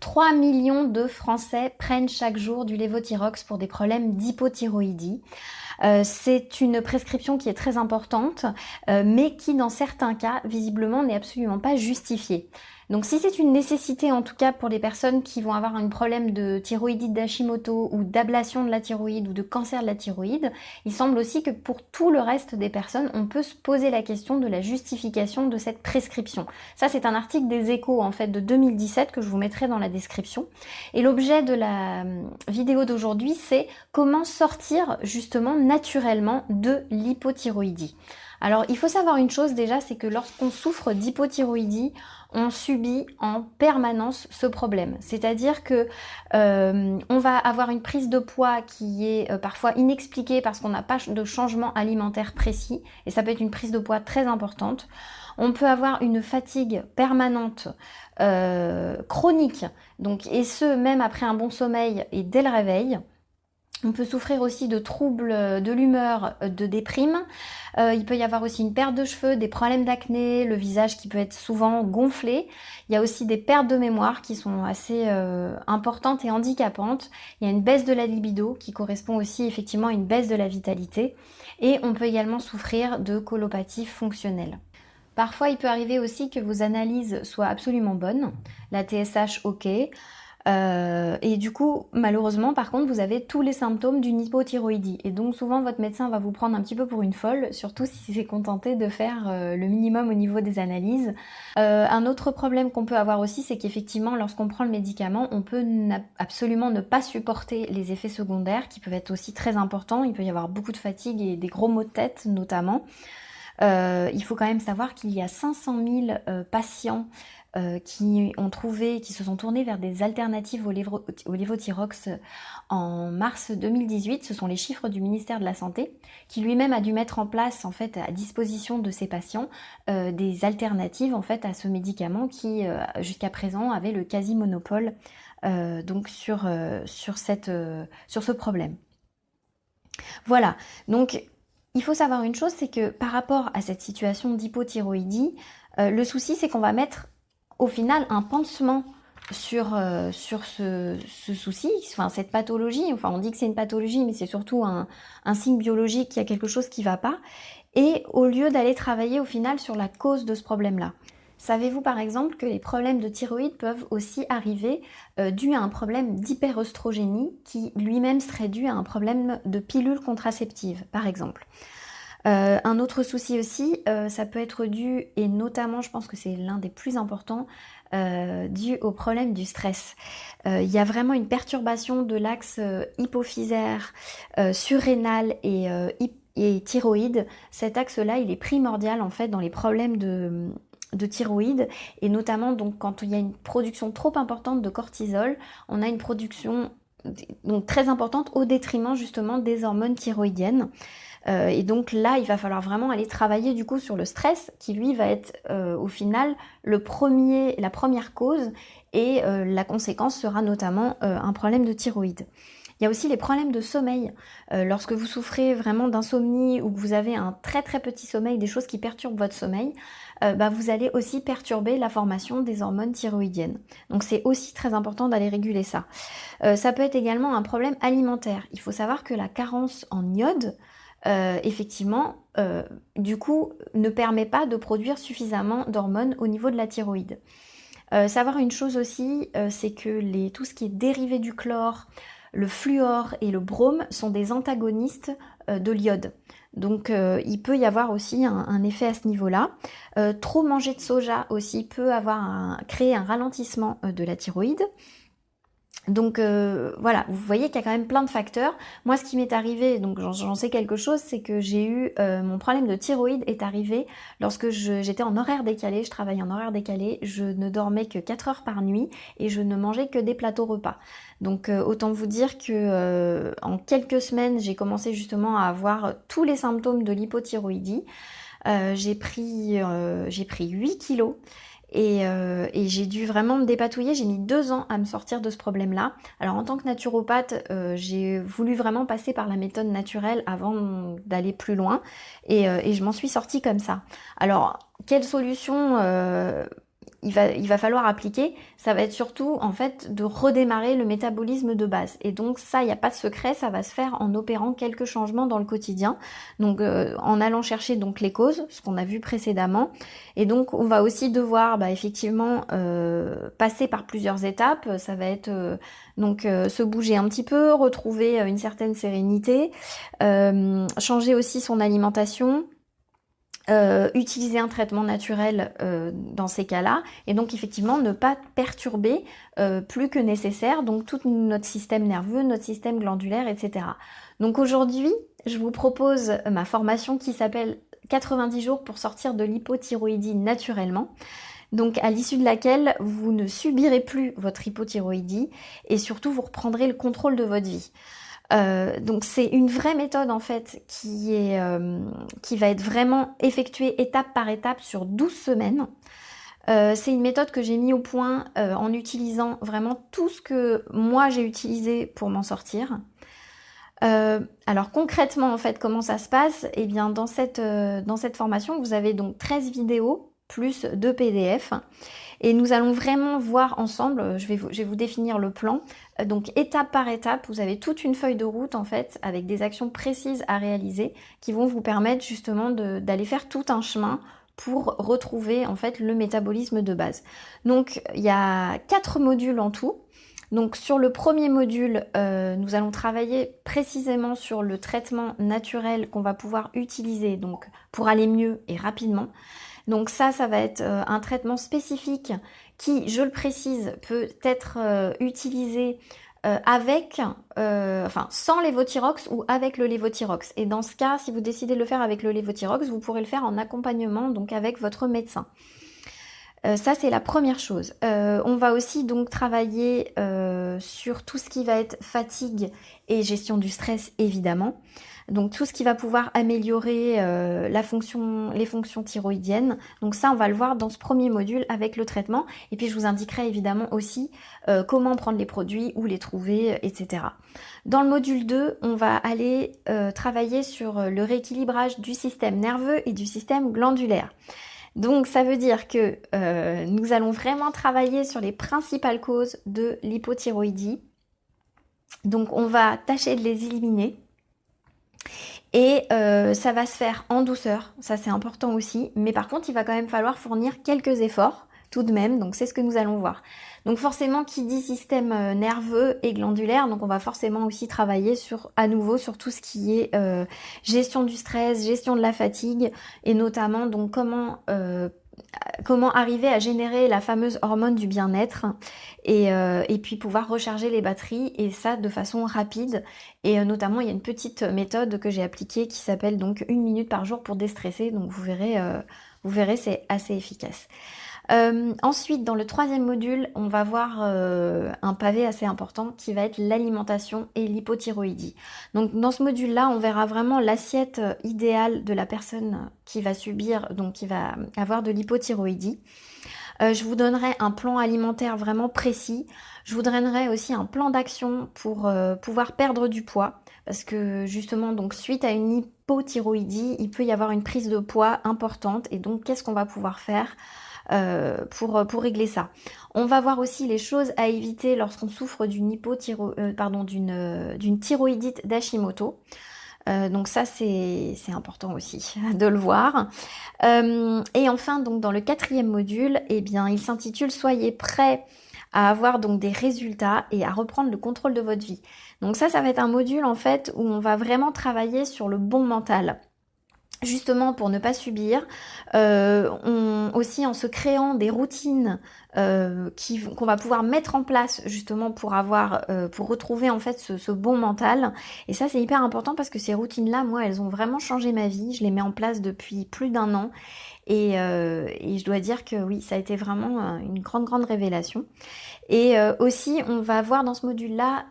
3 millions de Français prennent chaque jour du lévothyrox pour des problèmes d'hypothyroïdie. C'est une prescription qui est très importante, mais qui dans certains cas, visiblement, n'est absolument pas justifiée. Donc si c'est une nécessité en tout cas pour les personnes qui vont avoir un problème de thyroïdite d'Hashimoto ou d'ablation de la thyroïde ou de cancer de la thyroïde, il semble aussi que pour tout le reste des personnes, on peut se poser la question de la justification de cette prescription. Ça c'est un article des Échos en fait de 2017 que je vous mettrai dans la description. Et l'objet de la vidéo d'aujourd'hui c'est comment sortir justement naturellement de l'hypothyroïdie. Alors il faut savoir une chose déjà, c'est que lorsqu'on souffre d'hypothyroïdie, on subit en permanence ce problème. C'est-à-dire que on va avoir une prise de poids qui est parfois inexpliquée parce qu'on n'a pas de changement alimentaire précis, et ça peut être une prise de poids très importante. On peut avoir une fatigue permanente, chronique, donc, et ce même après un bon sommeil et dès le réveil. On peut souffrir aussi de troubles de l'humeur, de déprime. Il peut y avoir aussi une perte de cheveux, des problèmes d'acné, le visage qui peut être souvent gonflé. Il y a aussi des pertes de mémoire qui sont assez importantes et handicapantes. Il y a une baisse de la libido qui correspond aussi effectivement à une baisse de la vitalité. Et on peut également souffrir de colopathie fonctionnelle. Parfois, il peut arriver aussi que vos analyses soient absolument bonnes. La TSH, ok. Et du coup, malheureusement, par contre, vous avez tous les symptômes d'une hypothyroïdie. Et donc, souvent, votre médecin va vous prendre un petit peu pour une folle, surtout si s'est contenté de faire le minimum au niveau des analyses. Un autre problème qu'on peut avoir aussi, c'est qu'effectivement, lorsqu'on prend le médicament, on peut absolument ne pas supporter les effets secondaires, qui peuvent être aussi très importants. Il peut y avoir beaucoup de fatigue et des gros maux de tête, notamment. Il faut quand même savoir qu'il y a 500 000 patients qui se sont tournés vers des alternatives au lévothyrox en mars 2018. Ce sont les chiffres du ministère de la Santé, qui lui-même a dû mettre en place en fait à disposition de ses patients des alternatives en fait à ce médicament qui jusqu'à présent avait le quasi-monopole donc sur ce problème. Voilà, donc il faut savoir une chose, c'est que par rapport à cette situation d'hypothyroïdie, le souci c'est qu'on va mettre au final un pansement sur ce souci, enfin cette pathologie. Enfin on dit que c'est une pathologie, mais c'est surtout un signe biologique qu'il y a quelque chose qui ne va pas. Et au lieu d'aller travailler au final sur la cause de ce problème-là. Savez-vous par exemple que les problèmes de thyroïde peuvent aussi arriver dus à un problème d'hyperœstrogénie qui lui-même serait dû à un problème de pilule contraceptive, par exemple. Un autre souci aussi, ça peut être dû, et notamment je pense que c'est l'un des plus importants, dû au problème du stress. Il y a vraiment une perturbation de l'axe hypophysaire, surrénal et thyroïde. Cet axe-là, il est primordial en fait dans les problèmes de thyroïde, et notamment donc quand il y a une production trop importante de cortisol, on a une production donc très importante au détriment justement des hormones thyroïdiennes. Et donc là, il va falloir vraiment aller travailler du coup sur le stress qui lui va être au final la première cause, et la conséquence sera notamment un problème de thyroïde. Il y a aussi les problèmes de sommeil. Lorsque vous souffrez vraiment d'insomnie ou que vous avez un très très petit sommeil, des choses qui perturbent votre sommeil, vous allez aussi perturber la formation des hormones thyroïdiennes. Donc c'est aussi très important d'aller réguler ça. Ça peut être également un problème alimentaire. Il faut savoir que la carence en iode, effectivement, du coup, ne permet pas de produire suffisamment d'hormones au niveau de la thyroïde. Savoir une chose aussi, c'est que tout ce qui est dérivé du chlore, le fluor et le brome sont des antagonistes de l'iode. Donc il peut y avoir aussi un effet à ce niveau-là. Trop manger de soja aussi peut créer un ralentissement de la thyroïde. Donc voilà, vous voyez qu'il y a quand même plein de facteurs. Moi, ce qui m'est arrivé, donc j'en sais quelque chose, c'est que j'ai eu mon problème de thyroïde est arrivé lorsque j'étais en horaire décalé, je travaillais en horaire décalé, je ne dormais que 4 heures par nuit et je ne mangeais que des plateaux repas. Donc autant vous dire que en quelques semaines, j'ai commencé justement à avoir tous les symptômes de l'hypothyroïdie. J'ai pris 8 kilos. Et j'ai dû vraiment me dépatouiller, j'ai mis 2 ans à me sortir de ce problème-là. Alors en tant que naturopathe, j'ai voulu vraiment passer par la méthode naturelle avant d'aller plus loin, et je m'en suis sortie comme ça. Alors, quelle solution il va falloir appliquer, ça va être surtout en fait de redémarrer le métabolisme de base. Et donc ça, il n'y a pas de secret, ça va se faire en opérant quelques changements dans le quotidien. Donc en allant chercher donc les causes, ce qu'on a vu précédemment. Et donc on va aussi devoir effectivement passer par plusieurs étapes. Ça va être se bouger un petit peu, retrouver une certaine sérénité, changer aussi son alimentation. Utiliser un traitement naturel dans ces cas-là et donc effectivement ne pas perturber plus que nécessaire donc tout notre système nerveux, notre système glandulaire, etc. Donc aujourd'hui, je vous propose ma formation qui s'appelle 90 jours pour sortir de l'hypothyroïdie naturellement. Donc à l'issue de laquelle vous ne subirez plus votre hypothyroïdie et surtout vous reprendrez le contrôle de votre vie. Donc c'est une vraie méthode en fait qui va être vraiment effectuée étape par étape sur 12 semaines. C'est une méthode que j'ai mis au point en utilisant vraiment tout ce que moi j'ai utilisé pour m'en sortir. Alors concrètement en fait comment ça se passe? Eh bien dans cette formation vous avez donc 13 vidéos plus 2 PDF. Et nous allons vraiment voir ensemble, je vais vous définir le plan. Donc étape par étape, vous avez toute une feuille de route en fait, avec des actions précises à réaliser qui vont vous permettre justement d'aller faire tout un chemin pour retrouver en fait le métabolisme de base. Donc il y a 4 modules en tout. Donc sur le premier module, nous allons travailler précisément sur le traitement naturel qu'on va pouvoir utiliser donc pour aller mieux et rapidement. Donc ça va être un traitement spécifique qui, je le précise, peut être utilisé sans lévothyrox ou avec le lévothyrox. Et dans ce cas, si vous décidez de le faire avec le lévothyrox, vous pourrez le faire en accompagnement, donc avec votre médecin. Ça, c'est la première chose. On va aussi donc travailler sur tout ce qui va être fatigue et gestion du stress, évidemment. Donc tout ce qui va pouvoir améliorer les fonctions thyroïdiennes. Donc ça, on va le voir dans ce premier module avec le traitement. Et puis je vous indiquerai évidemment aussi comment prendre les produits, où les trouver, etc. Dans le module 2, on va aller travailler sur le rééquilibrage du système nerveux et du système glandulaire. Donc ça veut dire que nous allons vraiment travailler sur les principales causes de l'hypothyroïdie. Donc on va tâcher de les éliminer. Et ça va se faire en douceur, ça c'est important aussi. Mais par contre, il va quand même falloir fournir quelques efforts tout de même. Donc c'est ce que nous allons voir. Donc forcément, qui dit système nerveux et glandulaire, donc on va forcément aussi travailler à nouveau sur tout ce qui est gestion du stress, gestion de la fatigue, et notamment donc comment arriver à générer la fameuse hormone du bien-être et puis pouvoir recharger les batteries, et ça de façon rapide. Et notamment il y a une petite méthode que j'ai appliquée qui s'appelle donc 1 minute par jour pour déstresser. Donc vous verrez c'est assez efficace. Ensuite, dans le troisième module, on va voir un pavé assez important qui va être l'alimentation et l'hypothyroïdie. Donc dans ce module-là, on verra vraiment l'assiette idéale de la personne qui va subir, donc qui va avoir de l'hypothyroïdie. Je vous donnerai un plan alimentaire vraiment précis. Je vous donnerai aussi un plan d'action pour pouvoir perdre du poids. Parce que justement, donc suite à une hypothyroïdie, il peut y avoir une prise de poids importante. Et donc, qu'est-ce qu'on va pouvoir faire pour régler ça? On va voir aussi les choses à éviter lorsqu'on souffre d'une thyroïdite d'Hashimoto. Donc ça c'est important aussi de le voir. Et enfin donc dans le quatrième module, eh bien il s'intitule Soyez prêts à avoir donc des résultats et à reprendre le contrôle de votre vie. Donc ça va être un module en fait où on va vraiment travailler sur le bon mental. Justement pour ne pas subir, aussi en se créant des routines qu'on va pouvoir mettre en place justement pour retrouver en fait ce bon mental. Et ça c'est hyper important parce que ces routines-là, moi, elles ont vraiment changé ma vie. Je les mets en place depuis plus d'1 an et je dois dire que oui, ça a été vraiment une grande révélation. Et aussi, on va voir dans ce module-là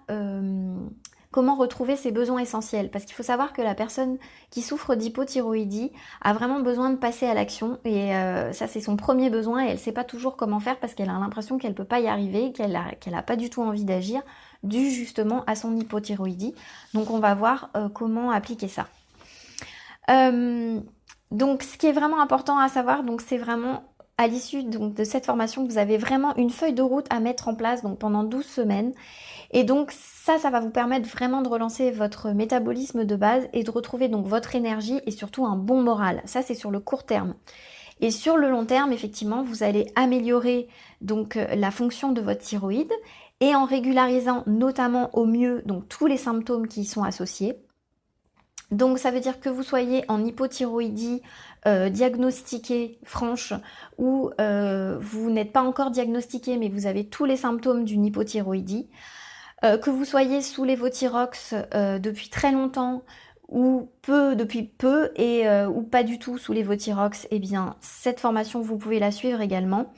comment retrouver ses besoins essentiels. Parce qu'il faut savoir que la personne qui souffre d'hypothyroïdie a vraiment besoin de passer à l'action. Et ça, c'est son premier besoin et elle ne sait pas toujours comment faire parce qu'elle a l'impression qu'elle ne peut pas y arriver, qu'elle n'a pas du tout envie d'agir, dû justement à son hypothyroïdie. Donc on va voir comment appliquer ça. Donc ce qui est vraiment important à savoir, donc c'est vraiment à l'issue donc de cette formation, vous avez vraiment une feuille de route à mettre en place donc pendant 12 semaines. Et donc ça va vous permettre vraiment de relancer votre métabolisme de base et de retrouver donc votre énergie et surtout un bon moral. Ça, c'est sur le court terme. Et sur le long terme, effectivement, vous allez améliorer donc la fonction de votre thyroïde et en régularisant notamment au mieux donc tous les symptômes qui y sont associés. Donc ça veut dire que vous soyez en hypothyroïdie diagnostiquée franche ou vous n'êtes pas encore diagnostiqué mais vous avez tous les symptômes d'une hypothyroïdie, que vous soyez sous lévothyrox depuis très longtemps ou depuis peu et ou pas du tout sous lévothyrox, eh bien cette formation vous pouvez la suivre également.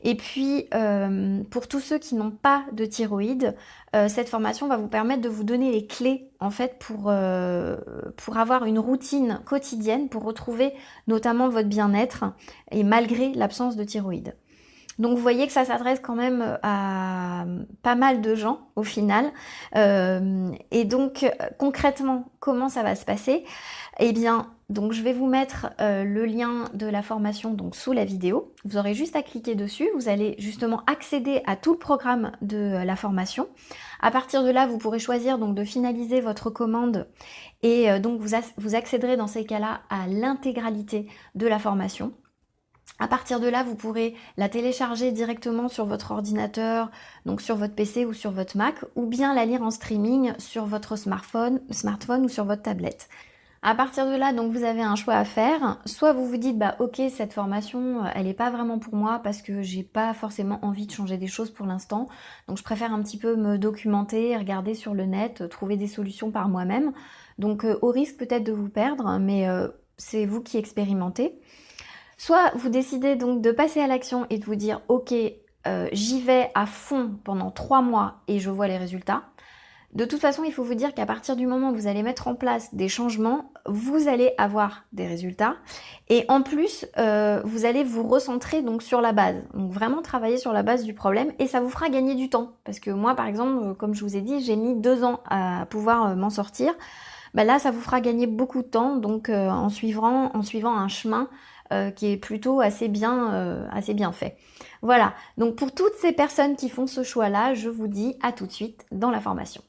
Et puis, pour tous ceux qui n'ont pas de thyroïde, cette formation va vous permettre de vous donner les clés, en fait, pour avoir une routine quotidienne, pour retrouver notamment votre bien-être, et malgré l'absence de thyroïde. Donc vous voyez que ça s'adresse quand même à pas mal de gens au final. Et donc concrètement, comment ça va se passer? Eh bien, donc je vais vous mettre le lien de la formation donc sous la vidéo. Vous aurez juste à cliquer dessus. Vous allez justement accéder à tout le programme de la formation. À partir de là, vous pourrez choisir donc de finaliser votre commande et donc vous accéderez dans ces cas-là à l'intégralité de la formation. À partir de là, vous pourrez la télécharger directement sur votre ordinateur, donc sur votre PC ou sur votre Mac, ou bien la lire en streaming sur votre smartphone ou sur votre tablette. À partir de là, donc vous avez un choix à faire. Soit vous vous dites, bah ok, cette formation, elle n'est pas vraiment pour moi parce que j'ai pas forcément envie de changer des choses pour l'instant. Donc je préfère un petit peu me documenter, regarder sur le net, trouver des solutions par moi-même. Donc au risque peut-être de vous perdre, mais c'est vous qui expérimentez. Soit vous décidez donc de passer à l'action et de vous dire ok, j'y vais à fond pendant 3 mois et je vois les résultats. De toute façon, il faut vous dire qu'à partir du moment où vous allez mettre en place des changements, vous allez avoir des résultats. Et en plus, vous allez vous recentrer donc sur la base. Donc vraiment travailler sur la base du problème et ça vous fera gagner du temps. Parce que moi, par exemple, comme je vous ai dit, j'ai mis 2 ans à pouvoir m'en sortir. Bah là, ça vous fera gagner beaucoup de temps donc en suivant un chemin qui est plutôt assez bien fait. Voilà, donc pour toutes ces personnes qui font ce choix-là, je vous dis à tout de suite dans la formation.